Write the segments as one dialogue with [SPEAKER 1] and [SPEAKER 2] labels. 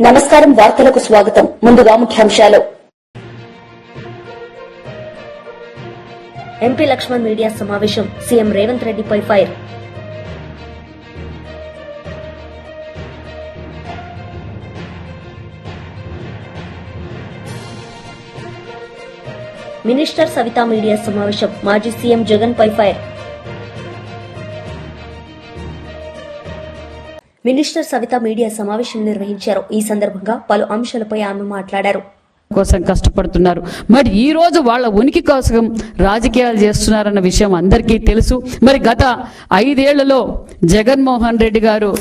[SPEAKER 1] నమస్కారం వార్తలకు స్వాగతం. ముందుగా ముఖ్యాంశాలు. ఎంపీ లక్ష్మణ్ మీడియా సమావేశం. సీఎం రేవంత్ రెడ్డిపై ఫైర్. మినిస్టర్ సవితా మీడియా సమావేశం. మాజీ సీఎం జగన్ పై ఫైర్. మినిస్టర్ సవిత మీడియా సమావేశం నిర్వహించారు. ఈ సందర్భంగా పలు అంశాలపై ఆమె మాట్లాడారు.
[SPEAKER 2] కోసం కష్టపడుతున్నారు. మరి ఈ రోజు వాళ్ళ ఉనికి కోసం రాజకీయాలు చేస్తున్నారన్న విషయం అందరికీ తెలుసు. మరి గత 5 ఏళ్లలో జగన్మోహన్ రెడ్డి గారు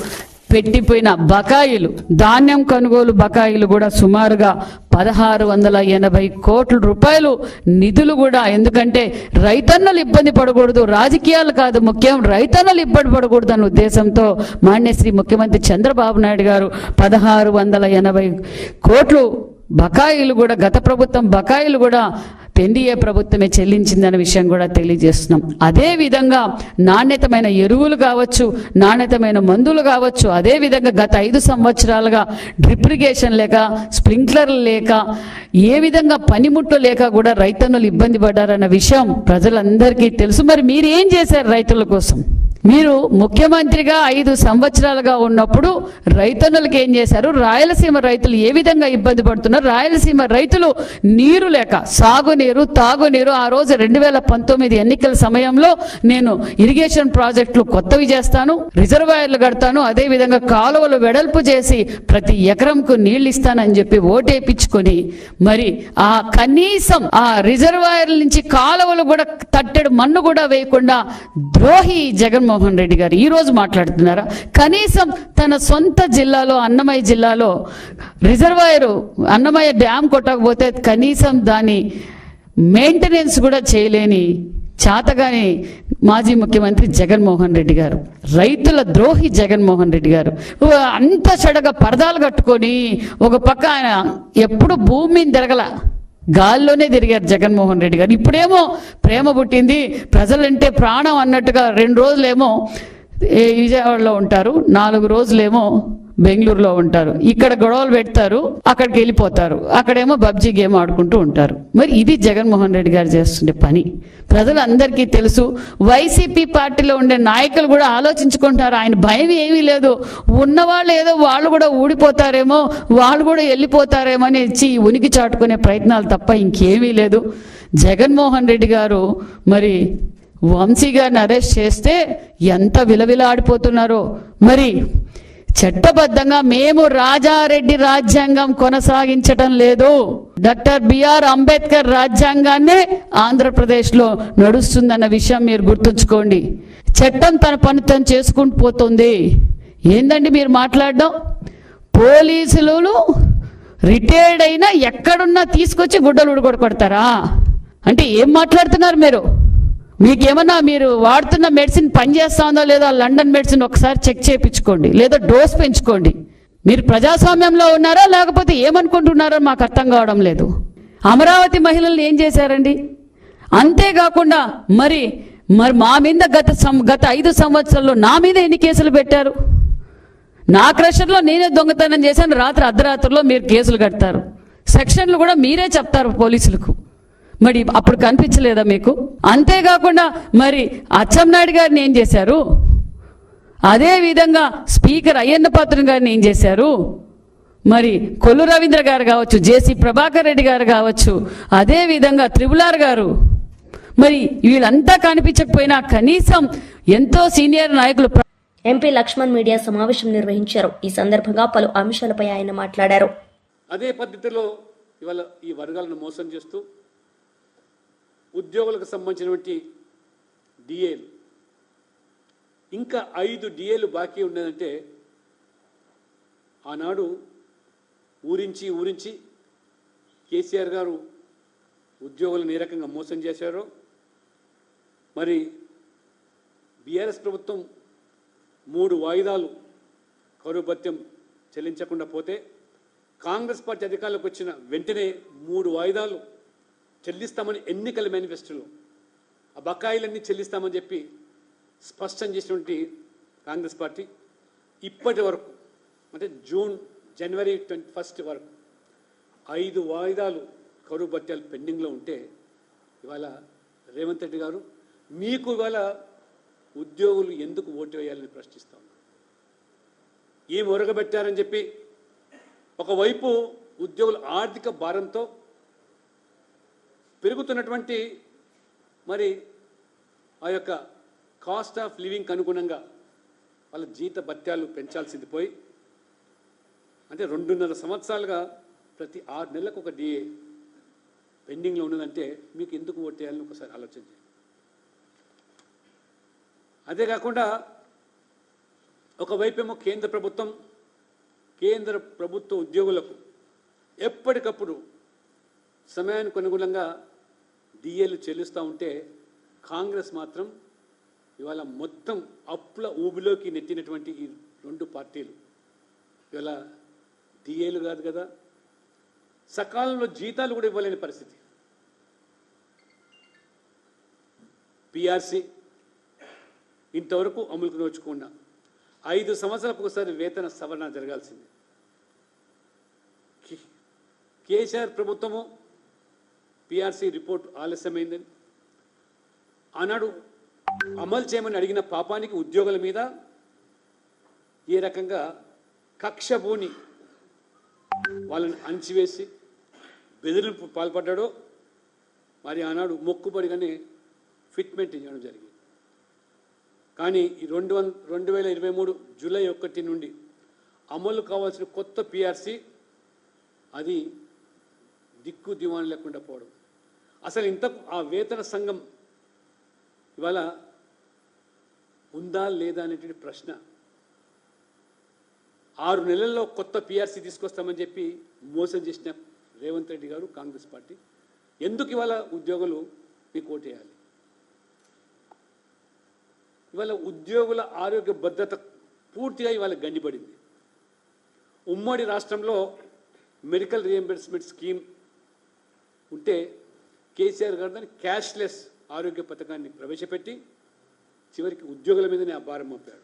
[SPEAKER 2] పెట్టిపోయిన బకాయిలు, ధాన్యం కొనుగోలు బకాయిలు కూడా సుమారుగా 1680 కోట్ల రూపాయలు నిధులు కూడా. ఎందుకంటే రైతన్నలు ఇబ్బంది పడకూడదు, రాజకీయాలు కాదు ముఖ్యం, రైతన్నలు ఇబ్బంది పడకూడదు అన్న ఉద్దేశంతో మాన్యశ్రీ ముఖ్యమంత్రి చంద్రబాబు నాయుడు గారు 1680 కోట్లు బకాయిలు కూడా, గత ప్రభుత్వం బకాయిలు కూడా ఎన్డీఏ ప్రభుత్వమే చెల్లించిందనే విషయం కూడా తెలియజేస్తున్నాం. అదే విధంగా నాణ్యతమైన ఎరువులు కావచ్చు, నాణ్యతమైన మందులు కావచ్చు, అదే విధంగా గత 5 సంవత్సరాలుగా డ్రిప్ ఇరిగేషన్ లేక, స్ప్రింక్లర్లు లేక, ఏ విధంగా పనిముట్లు లేక కూడా రైతన్నులు ఇబ్బంది పడ్డారన్న విషయం ప్రజలందరికీ తెలుసు. మరి మీరు ఏం చేశారు రైతుల కోసం? మీరు ముఖ్యమంత్రిగా 5 సంవత్సరాలుగా ఉన్నప్పుడు రైతన్నులకు ఏం చేశారు? రాయలసీమ రైతులు ఏ విధంగా ఇబ్బంది పడుతున్నారు? రాయలసీమ రైతులు నీరు లేక, సాగునీరు, తాగునీరు, ఆ రోజు 2019 ఎన్నికల సమయంలో నేను ఇరిగేషన్ ప్రాజెక్టులు కొత్తవి చేస్తాను, రిజర్వాయర్లు కడతాను, అదే విధంగా కాలువలు వెడల్పు చేసి ప్రతి ఎకరంకు నీళ్లు ఇస్తానని చెప్పి ఓటేపించుకొని, మరి ఆ కనీసం ఆ రిజర్వాయర్ల నుంచి కాలువలు కూడా తట్టెడు మన్ను కూడా వేయకుండా ద్రోహి జగన్మోహన్ రెడ్డి గారు ఈ రోజు మాట్లాడుతున్నారా? కనీసం తన సొంత జిల్లాలో, అన్నమయ్య జిల్లాలో రిజర్వాయర్, అన్నమయ్య డ్యామ్ కొట్టకపోతే కనీసం దాని మెయింటెనెన్స్ కూడా చేయలేని చాతగాని మాజీ ముఖ్యమంత్రి జగన్మోహన్ రెడ్డి గారు, రైతుల ద్రోహి జగన్మోహన్ రెడ్డి గారు. అంత చెడగా పరదాలు కట్టుకొని ఒక పక్క ఆయన ఎప్పుడు భూమి మీద తిరగల, గాల్లోనే తిరిగారు జగన్మోహన్ రెడ్డి గారు. ఇప్పుడేమో ప్రేమ పుట్టింది, ప్రజలంటే ప్రాణం అన్నట్టుగా 2 రోజులేమో విజయవాడలో ఉంటారు, 4 రోజులేమో బెంగళూరులో ఉంటారు. ఇక్కడ గొడవలు పెడతారు, అక్కడికి వెళ్ళిపోతారు, అక్కడేమో పబ్జీ గేమ్ ఆడుకుంటూ ఉంటారు. మరి ఇది జగన్మోహన్ రెడ్డి గారు చేస్తుండే పని ప్రజలందరికీ తెలుసు. వైసీపీ పార్టీలో ఉండే నాయకులు కూడా ఆలోచించుకుంటారు. ఆయన భయం ఏమీ లేదు. ఉన్నవాళ్ళు ఏదో వాళ్ళు కూడా ఊడిపోతారేమో, వాళ్ళు కూడా వెళ్ళిపోతారేమో అని ఇచ్చి ఉనికి చాటుకునే ప్రయత్నాలు తప్ప ఇంకేమీ లేదు. జగన్మోహన్ రెడ్డి గారు మరి వంశీ గారిని అరెస్ట్ చేస్తే ఎంత విలవిలాడిపోతున్నారో. మరి చట్టబద్ధంగా మేము రాజారెడ్డి రాజ్యాంగం కొనసాగించటం లేదు, డాక్టర్ బిఆర్ అంబేద్కర్ రాజ్యాంగాన్నే ఆంధ్రప్రదేశ్లో నడుస్తుందన్న విషయం మీరు గుర్తుంచుకోండి. చట్టం తన పని తను చేసుకుంటూ పోతుంది. ఏందండి మీరు మాట్లాడడం? పోలీసులు రిటైర్డ్ అయినా ఎక్కడున్నా తీసుకొచ్చి గుడ్డలు ఉడగొడతారా? అంటే ఏం మాట్లాడుతున్నారు మీరు? మీకేమన్నా మీరు వాడుతున్న మెడిసిన్ పనిచేస్తా ఉందో లేదా లండన్ మెడిసిన్ ఒకసారి చెక్ చేయించుకోండి, లేదా డోస్ పెంచుకోండి. మీరు ప్రజాస్వామ్యంలో ఉన్నారా లేకపోతే ఏమనుకుంటున్నారో మాకు అర్థం కావడం లేదు. అమరావతి మహిళలు ఏం చేశారండి? అంతేకాకుండా మరి మా మీద గత 5 సంవత్సరాల్లో నా మీద ఎన్ని కేసులు పెట్టారు? నా క్రషర్లో నేనే దొంగతనం చేశాను, రాత్రి అర్ధరాత్రిలో మీరు కేసులు కడతారు, సెక్షన్లు కూడా మీరే చెప్తారు పోలీసులకు. మరి అప్పుడు కనిపించలేదా మీకు? అంతేకాకుండా మరి అచ్చెన్నాయుడు గారిని ఏం చేశారు? అదే విధంగా స్పీకర్ అయ్యన్న పాత్ర గారిని ఏం చేశారు? మరి కొల్లు రవీంద్ర గారు కావచ్చు, జేసీ ప్రభాకర్ రెడ్డి గారు కావచ్చు, అదే విధంగా త్రిపులార్ గారు, మరి వీళ్ళంతా కనిపించకపోయినా కనీసం ఎంతో సీనియర్ నాయకులు.
[SPEAKER 1] ఎంపీ లక్ష్మణ్ మీడియా సమావేశం నిర్వహించారు. ఈ సందర్భంగా పలు అంశాలపై ఆయన మాట్లాడారు.
[SPEAKER 3] అదే పద్ధతిలో ఇవాళ ఈ వర్గాలను మోసం చేస్తూ ఉద్యోగులకు సంబంధించినటువంటి డిఏలు ఇంకా 5 డిఏలు బాకీ ఉన్నదంటే ఆనాడు ఊరించి కేసీఆర్ గారు ఉద్యోగులను ఏ రకంగా మోసం చేశారో, మరి బీఆర్ఎస్ ప్రభుత్వం 3 వాయిదాలు కరువు భత్యం చెల్లించకుండా పోతే కాంగ్రెస్ పార్టీ అధికారంలోకి వచ్చిన వెంటనే 3 వాయిదాలు చెల్లిస్తామని ఎన్నికల మేనిఫెస్టోలో ఆ బకాయిలన్నీ చెల్లిస్తామని చెప్పి స్పష్టం చేసినటువంటి కాంగ్రెస్ పార్టీ ఇప్పటి వరకు అంటే జూన్ జనవరి 21 వరకు 5 వాయిదాలు కరువు భత్యాలు పెండింగ్లో ఉంటే ఇవాళ రేవంత్ రెడ్డి గారు మీకు ఇవాళ ఉద్యోగులు ఎందుకు ఓటు వేయాలని ప్రశ్నిస్తా ఉన్నారు. ఏం ఒరగబెట్టారని చెప్పి ఒకవైపు ఉద్యోగుల ఆర్థిక భారంతో పెరుగుతున్నటువంటి మరి ఆ యొక్క కాస్ట్ ఆఫ్ లివింగ్కి అనుగుణంగా వాళ్ళ జీత భత్యాలు పెంచాల్సింది పోయి అంటే 2.5 సంవత్సరాలుగా ప్రతి 6 నెలలకు ఒక డిఏ పెండింగ్లో ఉన్నదంటే మీకు ఎందుకు ఓటు వేయాలని ఒకసారి ఆలోచన చేయండి. అదే కాకుండా ఒకవైపేమో కేంద్ర ప్రభుత్వ ఉద్యోగులకు ఎప్పటికప్పుడు సమయానికి అనుగుణంగా డిఏలు చెల్లిస్తూ ఉంటే కాంగ్రెస్ మాత్రం ఇవాళ మొత్తం అప్పుల ఊబిలోకి నెట్టినటువంటి ఈ 2 పార్టీలు ఇవాళ డిఏలు కాదు కదా, సకాలంలో జీతాలు కూడా ఇవ్వలేని పరిస్థితి. పిఆర్సీ ఇంతవరకు అమలుకు నోచుకున్నా 5 సంవత్సరాలకు ఒకసారి వేతన సవరణ జరగాల్సింది. కేసీఆర్ ప్రభుత్వము పిఆర్సీ రిపోర్ట్ ఆలస్యమైందని ఆనాడు అమలు చేయమని అడిగిన పాపానికి ఉద్యోగుల మీద ఏ రకంగా కక్షభూని వాళ్ళని అణిచివేసి బెదిరింపు పాల్పడ్డాడో మరి ఆనాడు మొక్కుబడిగానే ఫిట్మెంట్ ఇవ్వడం జరిగింది. కానీ ఈ 2023 జూలై 1 నుండి అమలు కావాల్సిన కొత్త పిఆర్సీ అది దిక్కు దివాణం లేకుండా పోవడం, అసలు ఇంతకు ఆ వేతన సంఘం ఇవాళ ఉందా లేదా అనేటువంటి ప్రశ్న. 6 నెలల్లో కొత్త పిఆర్సీ తీసుకొస్తామని చెప్పి మోసం చేసిన రేవంత్ రెడ్డి గారు కాంగ్రెస్ పార్టీ ఎందుకు ఇవాళ ఉద్యోగులు మీకు ఓటు వేయాలి? ఇవాళ ఉద్యోగుల ఆరోగ్య భద్రత పూర్తిగా ఇవాళ గండిపడింది. ఉమ్మడి రాష్ట్రంలో మెడికల్ రియంబర్స్మెంట్ స్కీమ్ ఉంటే కేసీఆర్ గారు దాన్ని క్యాష్లెస్ ఆరోగ్య పథకాన్ని ప్రవేశపెట్టి చివరికి ఉద్యోగుల మీదనే ఆ భారం Mopadu.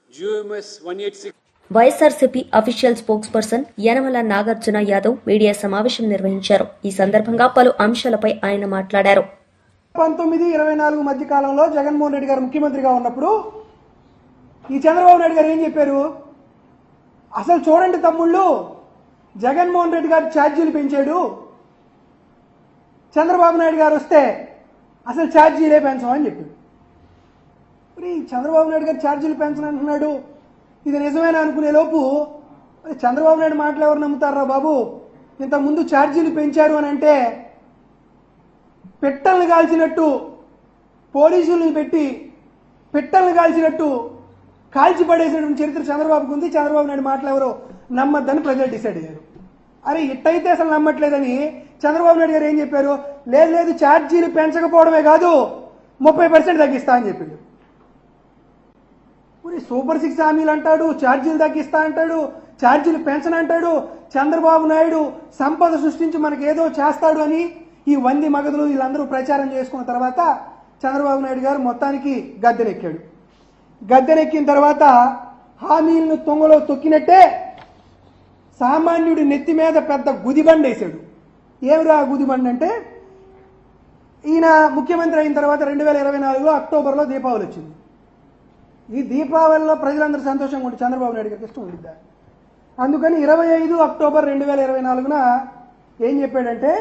[SPEAKER 3] GMS 186
[SPEAKER 1] YSRCP official spokes person Yanamala Nagarjuna Yadav media సమావేశం నిర్వహించారు. ఈ సందర్భంగా పలు అంశాలపై ఆయన మాట్లాడారు.
[SPEAKER 4] 1924 మధ్య కాలంలో జగన్మోహన్ రెడ్డి గారు ముఖ్యమంత్రిగా ఉన్నప్పుడు ఈ చంద్రబాబు నాయుడు గారు ఏం చెప్పారు? అసలు చూడండి తమ్ముళ్ళు, జగన్మోహన్ రెడ్డి గారు ఛార్జీలు పెంచాడు, చంద్రబాబు నాయుడు గారు వస్తే అసలు ఛార్జీలే పెంచమని చెప్పాడు. మరి చంద్రబాబు నాయుడు గారు ఛార్జీలు పెంచనంటున్నాడు, ఇది నిజమేనా అనుకునే లోపు చంద్రబాబు నాయుడు మాటలు ఎవరు నమ్ముతారా బాబు? ఇంతకుముందు ఛార్జీలు పెంచారు అని అంటే పెట్టలను కాల్చినట్టు పోలీసులను పెట్టి పెట్టలను కాల్చినట్టు కాల్చి పడేసినటువంటి చరిత్ర చంద్రబాబుకు ఉంది. చంద్రబాబు నాయుడు మాటలు ఎవరు నమ్మద్దని ప్రజలు డిసైడ్ అయ్యారు. అరే ఇట్టయితే అసలు నమ్మట్లేదని చంద్రబాబు నాయుడు గారు ఏం చెప్పారు? లేదు ఛార్జీలు పెంచకపోవడమే కాదు 30% తగ్గిస్తా అని చెప్పాడు. సూపర్ 6 హామీలు అంటాడు, ఛార్జీలు తగ్గిస్తా అంటాడు, ఛార్జీలు పెంచనంటాడు. చంద్రబాబు నాయుడు సంపద సృష్టించి మనకి ఏదో చేస్తాడు అని ఈ 100 మగధులు వీళ్ళందరూ ప్రచారం చేసుకున్న తర్వాత చంద్రబాబు నాయుడు గారు మొత్తానికి గద్దెనెక్కాడు. గద్దెనెక్కిన తర్వాత హామీలను తొంగలో తొక్కినట్టే సామాన్యుడి నెత్తి మీద పెద్ద గుదిబండ వేశాడు. ఏమిరా గుదిబండ అంటే, ఈయన ముఖ్యమంత్రి అయిన తర్వాత 2024లో అక్టోబర్లో దీపావళి వచ్చింది. ఈ దీపావళిలో ప్రజలందరూ సంతోషంగా ఉంటే చంద్రబాబు నాయుడు గారికి ఇష్టం ఉండిద్దా? అందుకని 25 అక్టోబర్ 2024న ఏం చెప్పాడంటే,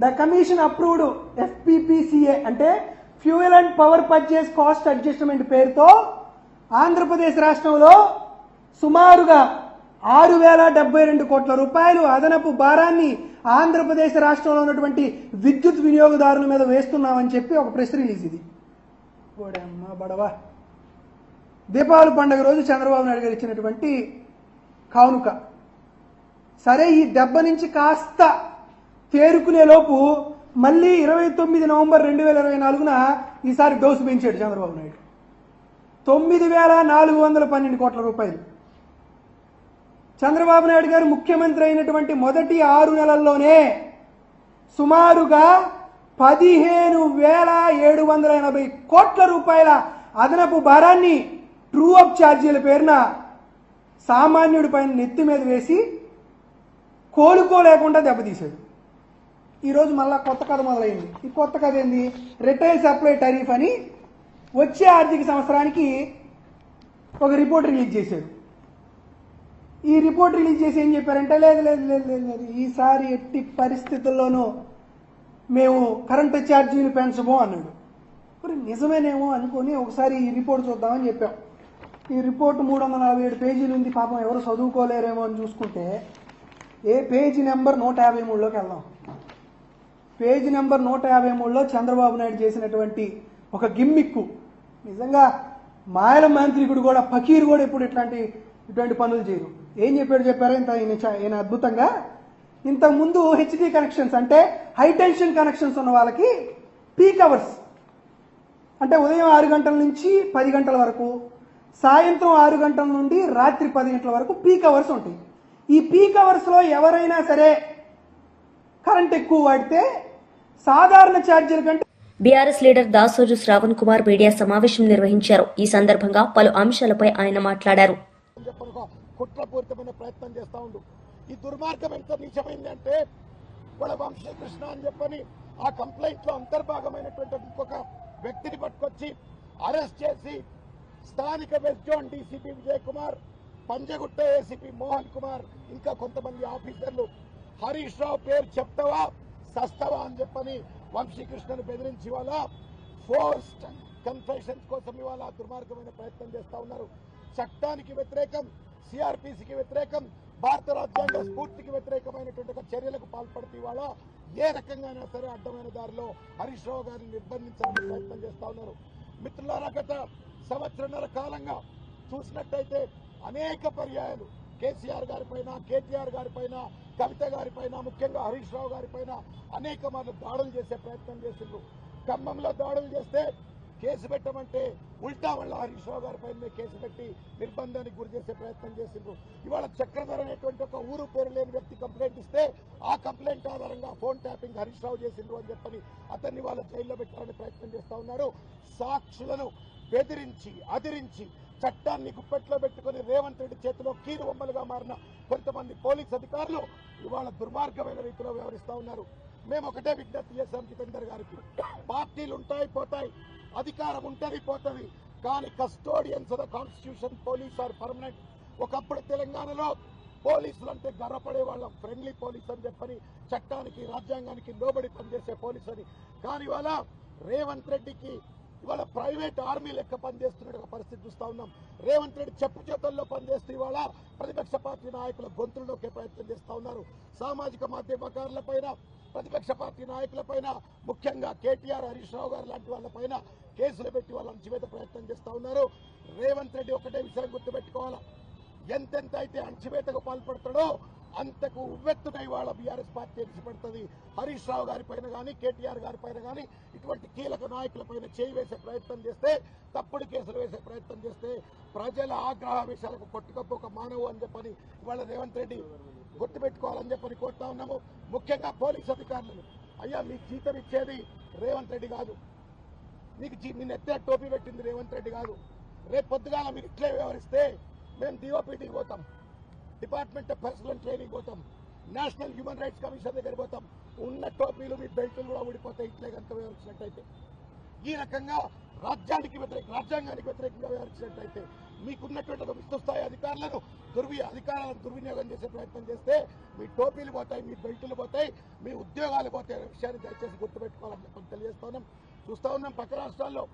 [SPEAKER 4] ద కమిషన్ అప్రూవ్డ్ FPPCA అంటే fuel and power purchase cost adjustment పేరుతో ఆంధ్రప్రదేశ్ రాష్ట్రంలో సుమారుగా 6,072 కోట్ల రూపాయలు అదనపు భారాన్ని ఆంధ్రప్రదేశ్ రాష్ట్రంలో ఉన్నటువంటి విద్యుత్ వినియోగదారుల మీద వేస్తున్నామని చెప్పి ఒక ప్రెస్ రిలీజ్. ఇది ఓడమ్మ బడవా, దీపావళి పండుగ రోజు చంద్రబాబు నాయుడు గారు ఇచ్చినటువంటి కానుక. సరే, ఈ దెబ్బ నుంచి కాస్త తేరుకునే లోపు మళ్ళీ 29 నవంబర్ 2024న ఈసారి డోసు పెంచాడు చంద్రబాబు నాయుడు. 9,412 కోట్ల రూపాయలు. చంద్రబాబు నాయుడు గారు ముఖ్యమంత్రి అయినటువంటి మొదటి 6 నెలల్లోనే సుమారుగా 15,780 కోట్ల రూపాయల అదనపు భారాన్ని ట్రూ అప్ ఛార్జీల పేరున సామాన్యుడి పైన నెత్తి మీద వేసి కోలుకోలేకుండా దెబ్బతీశాడు. ఈరోజు మళ్ళా కొత్త కథ మొదలైంది. ఈ కొత్త కథ ఏంది? రిటైల్ సప్లై టారిఫ్ అని వచ్చే ఆర్థిక సంవత్సరానికి ఒక రిపోర్ట్ రిలీజ్ చేశాడు. ఈ రిపోర్ట్ రిలీజ్ చేసి ఏం చెప్పారంటే, లేదు లేదు లేదు లేదు లేదు ఈసారి ఎట్టి పరిస్థితుల్లోనూ మేము కరెంటు ఛార్జీలు పెంచము అన్నాడు. మరి నిజమేనేమో అనుకొని ఒకసారి ఈ రిపోర్ట్ చూద్దామని చెప్పాం. ఈ రిపోర్ట్ 347 పేజీలు ఉంది. పాపం ఎవరు చదువుకోలేరేమో అని చూసుకుంటే పేజీ నెంబర్ 153లోకి వెళ్దాం. పేజీ నెంబర్ 153లో చంద్రబాబు నాయుడు చేసినటువంటి ఒక గిమ్మిక్కు, నిజంగా మాయల మాంత్రికుడు కూడా, ఫకీర్ కూడా ఎప్పుడు ఇటువంటి పనులు చేయరు. ఏం చెప్పారు ఈయన అద్భుతంగా. ఇంతకుముందు హెచ్డి కనెక్షన్స్ అంటే హై టెన్షన్ కనెక్షన్స్ ఉన్న వాళ్ళకి పీక్ అవర్స్ అంటే ఉదయం 6 గంటల నుంచి 10 గంటల వరకు, సాయంత్రం 6 గంటల నుండి రాత్రి 10 గంటల వరకు పీక్ అవర్స్ ఉంటాయి. ఈ పీక్ అవర్స్లో ఎవరైనా సరే కరెంట్ ఎక్కువ వాడితే సాధారణ ఛార్జీల కంటే
[SPEAKER 1] BRS leader Dasoju Shravan Kumar media సమావేశం నిర్వహించారు. ఈ సందర్భంగా పలు అంశాలపై ఆయన మాట్లాడారు.
[SPEAKER 5] కుట్రపూరితమైన ప్రయత్నం చేస్తా ఉండు. ఈ దుర్మార్గం ఎంత నిజమైంది అంటే, వాళ్ళ వంశీకృష్ణ అని చెప్పని ఆ కంప్లైంట్ లో అంతర్భాగమైనటువంటి ఇంకొక వ్యక్తిని పట్టుకొచ్చి అరెస్ట్ చేసి స్థానిక west zone DCP Vijay Kumar, Panjagutta ACP Mohan Kumar, ఇంకా కొంతమంది ఆఫీసర్లు హరీష్ రావు పేరు చెప్తావా సస్తవా అని చెప్పని వంశీకృష్ణను బెదిరించి ఇవాళ ఫోర్స్డ్ కన్ఫెషన్స్ కోసం ఇవాళ దుర్మార్గమైన ప్రయత్నం చేస్తా ఉన్నారు. చట్టానికి వ్యతిరేకం, సిఆర్పిసికి వ్యతిరేకం, భారత రాజ్యాంగ స్ఫూర్తికి వ్యతిరేకమైనటువంటి ఒక చర్యలకు పాల్పడితే ఇవాళ ఏ రకంగా సరే అడ్డమైన దారిలో హరీష్ రావు గారిని నిర్బంధించాలని ప్రయత్నం చేస్తా ఉన్నారు. మిత్రులారా, గత సంవత్సరన్నర కాలంగా చూసినట్టయితే అనేక పర్యాయాలు కేసీఆర్ గారిపైన, కేటీఆర్ గారిపైన, కవిత గారిపైన, ముఖ్యంగా హరీష్ రావు గారిపైన అనేక మార్లు దాడులు చేసే ప్రయత్నం చేసిండ్రు. ఖమ్మంలో దాడులు చేస్తే కేసు పెట్టమంటే ఉల్టా వల్ల హరీష్ రావు గారిపైన కేసు పెట్టి నిర్బంధానికి గురి చేసే ప్రయత్నం చేసిండ్రు. ఇవాళ చక్రధర్ అనేటువంటి ఒక ఊరు పేరు లేని వ్యక్తి కంప్లైంట్ ఇస్తే ఆ కంప్లైంట్ ఆధారంగా ఫోన్ ట్యాపింగ్ హరీష్ రావు చేసిండ్రు అని చెప్పని అతన్ని వాళ్ళ జైల్లో పెట్టాలని ప్రయత్నం చేస్తా ఉన్నారు. సాక్షులను బెదిరించి అదిరించి చట్టాన్ని గుప్పెట్లో పెట్టుకుని రేవంత్ రెడ్డి చేతిలో కీలు బొమ్మలుగా మారిన కొంతమంది పోలీస్ అధికారులు ఇవాళ దుర్మార్గమైన రీతిలో వ్యవహరిస్తా ఉన్నారు. మేము ఒకటే విజ్ఞప్తి చేశాం జితేందర్ గారికి, పార్టీలు ఉంటాయి పోతాయి, అధికారం ఉంటది పోతుంది, కానీ custodians of the constitution police are permanent. ఒకప్పుడు తెలంగాణలో పోలీసులు అంటే గర్వపడే వాళ్ళం, ఫ్రెండ్లీ పోలీస్ అని చెప్పని, చట్టానికి రాజ్యాంగానికి లోబడి పనిచేసే పోలీస్ అని. కానీ ఇవాళ రేవంత్ రెడ్డికి ఇవాళ ప్రైవేట్ ఆర్మీ లెక్క పనిచేస్తున్న పరిస్థితి చూస్తా ఉన్నాం. రేవంత్ రెడ్డి చెప్పు చేతుల్లో పనిచేస్తూ ఇవాళ ప్రతిపక్ష పార్టీ నాయకుల గొంతుల్లోకే ప్రయత్నం చేస్తా ఉన్నారు. సామాజిక మాధ్యమకారులపైన, ప్రతిపక్ష పార్టీ నాయకులపైన, ముఖ్యంగా కేటీఆర్, హరీష్ రావు గారు లాంటి వాళ్ళపైన కేసులు పెట్టి వాళ్ళ అణచివేత ప్రయత్నం చేస్తా ఉన్నారు. రేవంత్ రెడ్డి ఒకటే విషయం గుర్తుపెట్టుకోవాలా, ఎంతెంత అయితే అణచివేతకు పాల్పడతాడో అంతకు ఉవ్వెత్తున ఇవాళ బీఆర్ఎస్ పార్టీ ఎగిసిపడుతుంది. హరీష్ రావు గారిపైన కానీ, కేటీఆర్ గారిపైన కానీ ఇటువంటి కీలక నాయకులపైన చేయి వేసే ప్రయత్నం చేస్తే, తప్పుడు కేసులు వేసే ప్రయత్నం చేస్తే ప్రజల ఆగ్రహావేశాలకు కొట్టుకపోక మానవు అని చెప్పని ఇవాళ రేవంత్ రెడ్డి గుర్తుపెట్టుకోవాలని చెప్పని కోరుతా ఉన్నాము. ముఖ్యంగా పోలీస్ అధికారులను, అయ్యా మీకు జీతం ఇచ్చేది రేవంత్ రెడ్డి కాదు, మీకు మీ నెత్తే టోపీ పెట్టింది రేవంత్ రెడ్డి కాదు. రేపు పొద్దుగాల మీరు ఇట్లే వ్యవహరిస్తే మేము డిఓపీటీకి పోతాం, డిపార్ట్మెంట్ ఆఫ్ పర్సనల్ ట్రైనింగ్ పోతాం, నేషనల్ హ్యూమన్ రైట్స్ కమిషన్ దగ్గర పోతాం. ఉన్న టోపీలు మీ బెల్టులు కూడా ఊడిపోతాయి ఇట్లే కనుక వ్యవహరించినట్టయితే. ఈ రకంగా రాజ్యాంగానికి వ్యతిరేకంగా వ్యవహరించినట్టయితే మీకున్నటువంటి ఒక విస్తృస్థాయి అధికారులను అధికారాలను దుర్వినియోగం చేసే ప్రయత్నం చేస్తే మీ టోపీలు పోతాయి, మీ బెల్టులు పోతాయి, మీ ఉద్యోగాలు పోతాయి అనే విషయాన్ని దయచేసి గుర్తుపెట్టుకోవాలని చెప్పని తెలియజేస్తున్నాం. చూస్తా ఉన్నాం పక్క రాష్ట్రాల్లో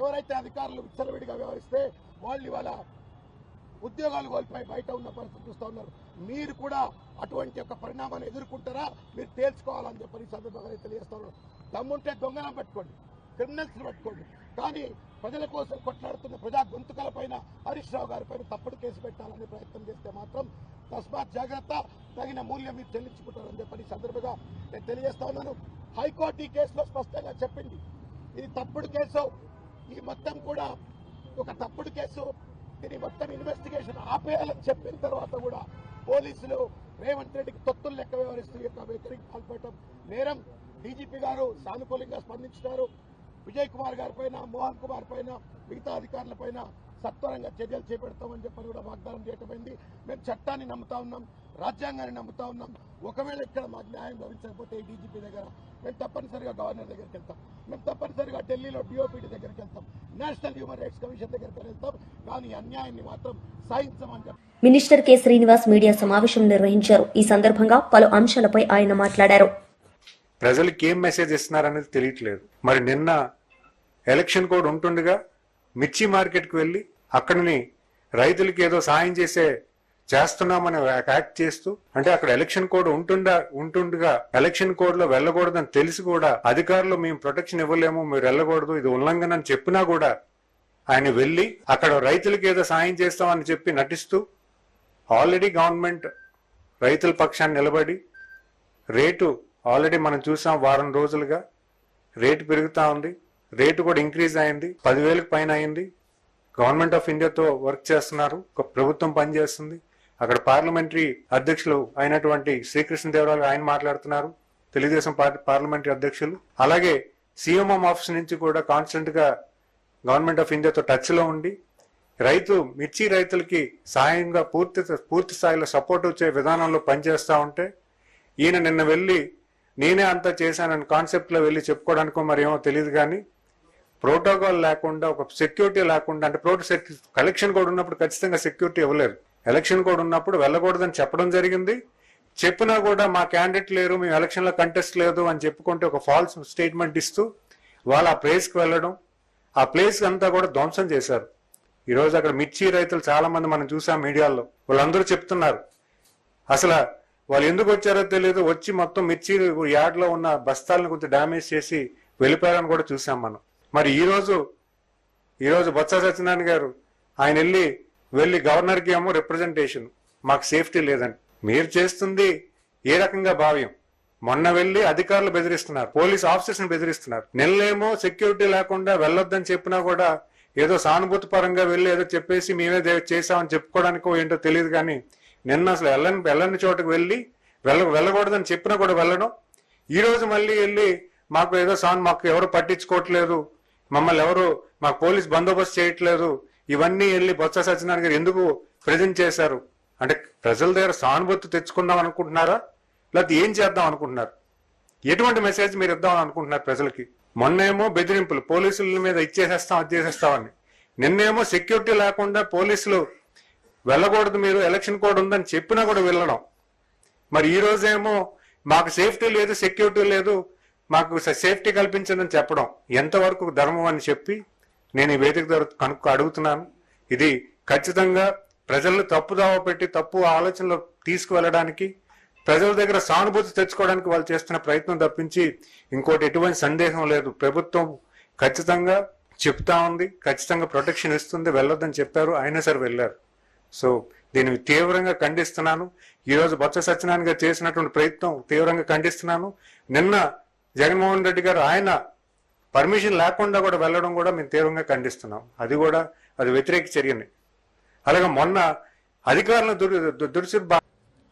[SPEAKER 5] ఎవరైతే అధికారులు విచ్చలవిడిగా వ్యవహరిస్తే వాళ్ళు ఇవాళ ఉద్యోగాలు కోల్పోయి బయట ఉన్న పరిస్థితి చూస్తూ ఉన్నారు. మీరు కూడా అటువంటి యొక్క పరిణామాన్ని ఎదుర్కొంటారా మీరు తేల్చుకోవాలని చెప్పని సందర్భంగా తెలియజేస్తారు. దమ్ముంటే దొంగలను పట్టుకోండి, క్రిమినల్స్ పట్టుకోండి, కానీ ప్రజల కోసం కొట్లాడుతున్న ప్రజా గొంతుకల పైన హరీష్ రావు గారి పైన తప్పుడు కేసు పెట్టాలనే ప్రయత్నం చేస్తే మాత్రం తస్మాత్ జాగ్రత్త, తగిన మూల్యం మీరు చెల్లించుకుంటారని చెప్పని సందర్భంగా నేను తెలియజేస్తా ఉన్నాను. హైకోర్టు ఈ కేసులో స్పష్టంగా చెప్పింది, ఇది తప్పుడు కేసు, ఈ మొత్తం కూడా ఒక తప్పుడు కేసు, దీని మొత్తం ఇన్వెస్టిగేషన్ ఆపేయాలని చెప్పిన తర్వాత కూడా పోలీసులు రేవంత్ రెడ్డికి తొత్తులు లెక్క వ్యవహరిస్తూ యొక్క వ్యతిరేకి పాల్పడటం నేరం. డీజీపీ గారు సానుకూలంగా స్పందించినారు. విజయ్ కుమార్ గారి పైన, మోహన్ కుమార్ పైన, మిగతా అధికారుల పైన సత్వరంగా చర్యలు చేపడతామని చెప్పని కూడా వాగ్దానం చేయటమైంది. మేము చట్టాన్ని నమ్ముతా ఉన్నాం, రాజ్యాంగాన్ని నమ్ముతా ఉన్నాం. ఒకవేళ ఇక్కడ మాకు న్యాయం లభించకపోతే డీజీపీ దగ్గర మేము తప్పనిసరిగా గవర్నర్ దగ్గరికి వెళ్తాం, మేము తప్పనిసరిగా ఢిల్లీలో డిఓపీడీ దగ్గరికి వెళ్తాం, నేషనల్ హ్యూమన్ రైట్స్ కమిషన్ దగ్గరికి వెళ్తాం. కానీ అన్యాయాన్ని మాత్రం సహించమని చెప్పి
[SPEAKER 1] మినిస్టర్ కె శ్రీనివాస్ మీడియా సమావేశం నిర్వహించారు. ఈ సందర్భంగా పలు అంశాలపై ఆయన మాట్లాడారు.
[SPEAKER 6] ప్రజలకి ఏం మెసేజ్ ఇస్తున్నారనేది తెలియట్లేదు. మరి నిన్న ఎలక్షన్ కోడ్ ఉంటుండగా మిర్చి మార్కెట్కి వెళ్ళి అక్కడిని రైతులకి ఏదో సాయం చేస్తున్నామని యాక్ట్ చేస్తూ, అంటే అక్కడ ఎలక్షన్ కోడ్ ఉంటుండగా ఎలక్షన్ కోడ్ లో వెళ్ళకూడదని తెలిసి కూడా అధికారులు మేము ప్రొటెక్షన్ ఇవ్వలేము, మీరు వెళ్ళకూడదు, ఇది ఉల్లంఘన అని చెప్పినా కూడా ఆయన వెళ్ళి అక్కడ రైతులకి ఏదో సాయం చేస్తామని చెప్పి నటిస్తూ ఆల్రెడీ గవర్నమెంట్ రైతుల పక్షాన్ని నిలబడి రేటు ఆల్రెడీ మనం చూసాం, వారం రోజులుగా రేటు పెరుగుతా ఉంది, రేటు కూడా ఇంక్రీజ్ అయింది, 10,000కి పైన అయింది. గవర్నమెంట్ ఆఫ్ ఇండియాతో వర్క్ చేస్తున్నారు, ప్రభుత్వం పనిచేస్తుంది. అక్కడ పార్లమెంటరీ అధ్యక్షులు అయినటువంటి శ్రీకృష్ణదేవరాయలు ఆయన మాట్లాడుతున్నారు, తెలుగుదేశం పార్టీ పార్లమెంటరీ అధ్యక్షులు. అలాగే సిఎంఎం ఆఫీస్ నుంచి కూడా కాన్స్టెంట్ గా గవర్నమెంట్ ఆఫ్ ఇండియాతో టచ్ లో ఉండి మిర్చి రైతులకి సాయంగా పూర్తి స్థాయిలో సపోర్ట్ వచ్చే విధానంలో పనిచేస్తా ఉంటే ఈయన నిన్న వెళ్ళి నేనే అంతా చేశానని కాన్సెప్ట్ లో వెళ్ళి చెప్పుకోవడానికో మరి ఏమో తెలియదు, కానీ ప్రోటోకాల్ లేకుండా, ఒక సెక్యూరిటీ లేకుండా, అంటే ఎలక్షన్ కోడ్ ఉన్నప్పుడు ఖచ్చితంగా సెక్యూరిటీ ఇవ్వలేరు. ఎలక్షన్ కోడ్ ఉన్నప్పుడు వెళ్ళకూడదని చెప్పడం జరిగింది. చెప్పినా కూడా మా క్యాండిడేట్ లేరు, మేము ఎలక్షన్ లో కంటెస్ట్ లేదు అని చెప్పుకుంటే ఒక ఫాల్స్ స్టేట్మెంట్ ఇస్తూ వాళ్ళు ఆ ప్లేస్ కి వెళ్ళడం, ఆ ప్లేస్ అంతా కూడా ధ్వంసం చేశారు. ఈ రోజు అక్కడ మిర్చి రైతులు చాలా మంది మనం చూసాం మీడియాలో, వాళ్ళందరూ చెప్తున్నారు అసలు వాళ్ళు ఎందుకు వచ్చారో తెలియదు, వచ్చి మొత్తం మిర్చి యార్డ్ లో ఉన్న బస్తాలను కొంచెం డ్యామేజ్ చేసి వెళ్ళిపోయారని కూడా చూసాం మనం. మరి ఈ రోజు బొత్స సత్యనారాయణ గారు ఆయన వెళ్ళి గవర్నర్ కి ఏమో రిప్రజెంటేషన్, మాకు సేఫ్టీ లేదని. మీరు చేస్తుంది ఏ రకంగా భావ్యం? మొన్న వెళ్ళి అధికారులు బెదిరిస్తున్నారు, పోలీస్ ఆఫీసర్స్ ని బెదిరిస్తున్నారు. నిన్నేమో సెక్యూరిటీ లేకుండా వెళ్ళొద్దని చెప్పినా కూడా ఏదో సానుభూతి పరంగా వెళ్ళి ఏదో చెప్పేసి మేమే చేసామని చెప్పుకోవడానికో ఏంటో తెలియదు, కానీ నిన్న అసలు వెళ్ళని చోటుకు వెళ్ళకూడదని చెప్పినా కూడా వెళ్ళడం. ఈ రోజు మళ్ళీ వెళ్ళి మాకు ఎవరు పట్టించుకోవట్లేదు, మమ్మల్ని ఎవరు మాకు పోలీస్ బందోబస్తు చేయట్లేదు, ఇవన్నీ వెళ్ళి బొత్స సత్యనారాయణ గారు ఎందుకు ప్రజెంట్ చేశారు? అంటే ప్రజల దగ్గర సానుభూతి తెచ్చుకుందాం అనుకుంటున్నారా, లేకపోతే ఏం చేద్దాం అనుకుంటున్నారు? ఎటువంటి మెసేజ్ మీరు ఇద్దామని అనుకుంటున్నారు ప్రజలకి? మొన్నేమో బెదిరింపులు, పోలీసుల మీద ఇచ్చేసేస్తాం అది చేసేస్తామని, నిన్నేమో సెక్యూరిటీ లేకుండా పోలీసులు వెళ్ళకూడదు, మీరు ఎలక్షన్ కోడ్ ఉందని చెప్పినా కూడా వెళ్ళడం. మరి ఈ రోజేమో మాకు సేఫ్టీ లేదు, సెక్యూరిటీ లేదు, మాకు సేఫ్టీ కల్పించదని చెప్పడం ఎంతవరకు ధర్మం అని చెప్పి నేను ఈ వేదిక ద్వారా అడుగుతున్నాను. ఇది ఖచ్చితంగా ప్రజలను తప్పుదావ పెట్టి తప్పు ఆలోచనలు తీసుకువెళ్ళడానికి, ప్రజల దగ్గర సానుభూతి తెచ్చుకోవడానికి వాళ్ళు చేస్తున్న ప్రయత్నం తప్పించి ఇంకోటి ఎటువంటి సందేహం లేదు. ప్రభుత్వం ఖచ్చితంగా చెప్తా ఉంది, ఖచ్చితంగా ప్రొటెక్షన్ ఇస్తుంది, వెళ్ళొద్దని చెప్పారు, అయినా సరే వెళ్ళారు. సో దీన్ని తీవ్రంగా ఖండిస్తున్నాను. ఈ రోజు బొత్స సత్యనారాయణ గారు చేసినటువంటి ప్రయత్నం తీవ్రంగా ఖండిస్తున్నాను. నిన్న జగన్మోహన్ రెడ్డి గారు ఆయన పర్మిషన్ లేకుండా కూడా వెళ్ళడం కూడా మేము తీవ్రంగా ఖండిస్తున్నాం. అది వ్యతిరేక చర్యని. అలాగే మొన్న అధికారులను దుర్సిద్ధ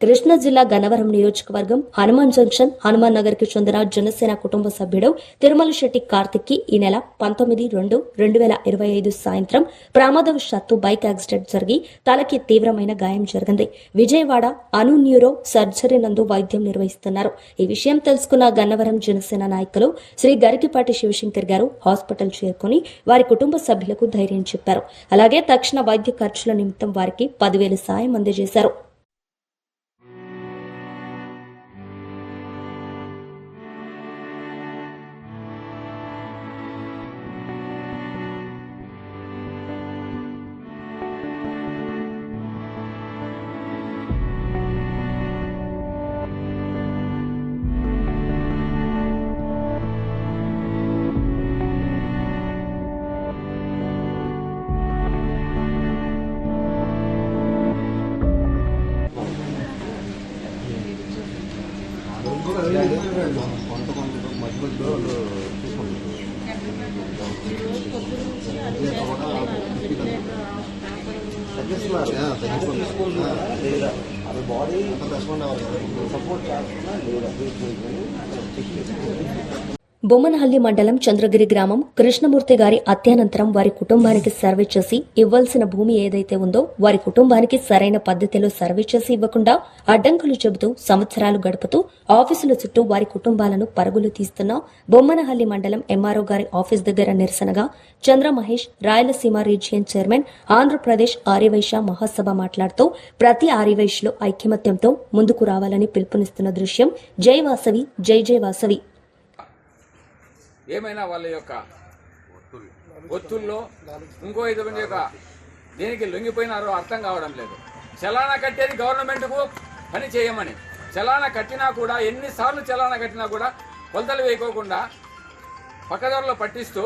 [SPEAKER 1] కృష్ణా జిల్లా గన్నవరం నియోజకవర్గం హనుమాన్ జంక్షన్ హనుమాన్ నగర్ కి చెందిన జనసేన కుటుంబ సభ్యుడు తిరుమల శెట్టి కార్తిక్ కి ఈ నెల 19/2/2025 సాయంత్రం ప్రమాదవశాత్తు బైక్ యాక్సిడెంట్ జరిగి తలకి తీవ్రమైన గాయం జరిగింది. విజయవాడ అను న్యూరో సర్జరీ నందు వైద్యం నిర్వహిస్తున్నారు. ఈ విషయం తెలుసుకున్న గన్నవరం జనసేన నాయకులు శ్రీ గరికిపాటి శివశంకర్ గారు హాస్పిటల్ చేరుకుని వారి కుటుంబ సభ్యులకు ధైర్యం చెప్పారు. అలాగే తక్షణ వైద్య ఖర్చుల నిమిత్తం వారికి 10,000 సాయం అందజేశారు. బొమ్మనహల్లి మండలం చంద్రగిరి గ్రామం కృష్ణమూర్తి గారి హత్యానంతరం వారి కుటుంబానికి సర్వే చేసి ఇవ్వాల్సిన భూమి ఏదైతే ఉందో వారి కుటుంబానికి సరైన పద్ధతిలో సర్వే చేసి ఇవ్వకుండా అడ్డంకులు చెబుతూ సంవత్సరాలు గడుపుతూ ఆఫీసుల చుట్టూ వారి కుటుంబాలను పరుగులు తీస్తున్న బొమ్మనహల్లి మండలం ఎంఆర్ఓ గారి ఆఫీస్ దగ్గర నిరసనగా చంద్ర మహేష్ రాయలసీమ రీజియన్ చైర్మన్ ఆంధ్రప్రదేశ్ ఆర్యవైశ్య మహాసభ మాట్లాడుతూ ప్రతి ఆర్యవైశ్యులు ఐకమత్యంతో ముందుకు రావాలని పిలుపునిస్తున్న దృశ్యం జై వాసవి జై జై వాసవి.
[SPEAKER 7] ఏమైనా వాళ్ళ యొక్క ఒత్తుల్లో ఇంకో విధమైన యొక్క దేనికి లొంగిపోయినారో అర్థం కావడం లేదు. చలానా కట్టేది గవర్నమెంట్కు పని చేయమని, చలానా కట్టినా కూడా ఎన్నిసార్లు చలానా కట్టినా కూడా కొలతలు వేయకోకుండా పక్కదారులో పట్టిస్తూ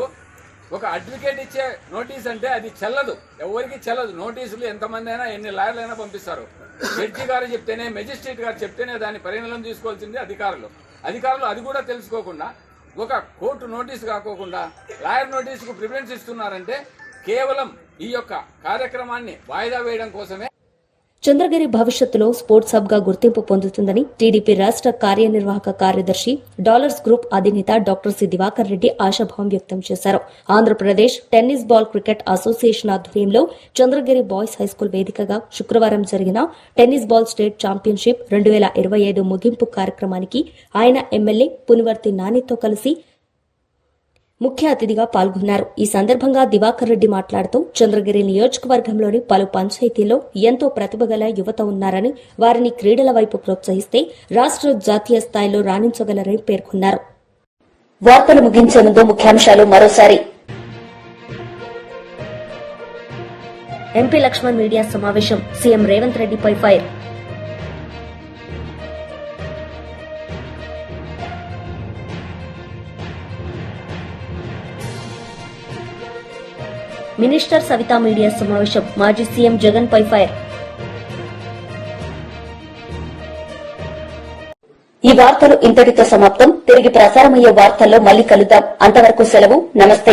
[SPEAKER 7] ఒక అడ్వకేట్ ఇచ్చే నోటీస్ అంటే అది చెల్లదు, ఎవరికి చెల్లదు. నోటీసులు ఎంతమంది అయినా ఎన్ని లాయర్లైనా పంపిస్తారు. జడ్జి గారు చెప్తేనే, మెజిస్ట్రేట్ గారు చెప్తేనే దాన్ని పరిగణన తీసుకోవాల్సింది అధికారులు అది కూడా తెలుసుకోకుండా ఒక కోర్టు నోటీసు కాకోకుండా లాయర్ నోటీసుకు ప్రిఫరెన్స్ ఇస్తున్నారంటే కేవలం ఈ యొక్క కార్యక్రమాన్ని వాయిదా వేయడం కోసమే.
[SPEAKER 1] చంద్రగిరి భవిష్యత్తులో స్పోర్ట్స్ హబ్ గా గుర్తింపు పొందుతుందని టీడీపీ రాష్ట్ర కార్యనిర్వాహక కార్యదర్శి డాలర్స్ గ్రూప్ అధినేత డాక్టర్ సి దివాకర్ రెడ్డి ఆశాభావం వ్యక్తం చేశారు. Andhra Pradesh tennis ball cricket association ఆధ్వర్యంలో చంద్రగిరి బాయ్స్ హైస్కూల్ వేదికగా శుక్రవారం జరిగిన టెన్నిస్ బాల్ స్టేట్ ఛాంపియన్షిప్ 2025 ముగింపు కార్యక్రమానికి ఆయన ఎమ్మెల్యే పునివర్తి నానితో కలిసి ముఖ్య అతిథిగా పాల్గొన్నారు. ఈ సందర్భంగా దివాకర్ రెడ్డి మాట్లాడుతూ చంద్రగిరి నియోజకవర్గంలోని పలు పంచాయతీల్లో ఎంతో ప్రతిభగల యువత ఉన్నారని, వారిని క్రీడల వైపు ప్రోత్సహిస్తే రాష్ట్ర జాతీయ స్థాయిలో రాణించగలరని పేర్కొన్నారు. వార్తలు ముగించే ముందు ముఖ్యాంశాలు మరోసారి. ఎంపీ లక్ష్మణ్ మీడియా సమావేశం, సీఎం రేవంత్ రెడ్డిపై ఫైర్. మినిస్టర్ సవితా మీడియా సమావేశం, మాజీ సీఎం జగన్ పై ఫైర్. ఈ వార్తలు ఇంతటితో సమాప్తం. తిరిగి ప్రసారమయ్యే వార్తల్లో మళ్లీ కలుద్దాం. అంతవరకు సెలవు. నమస్తే.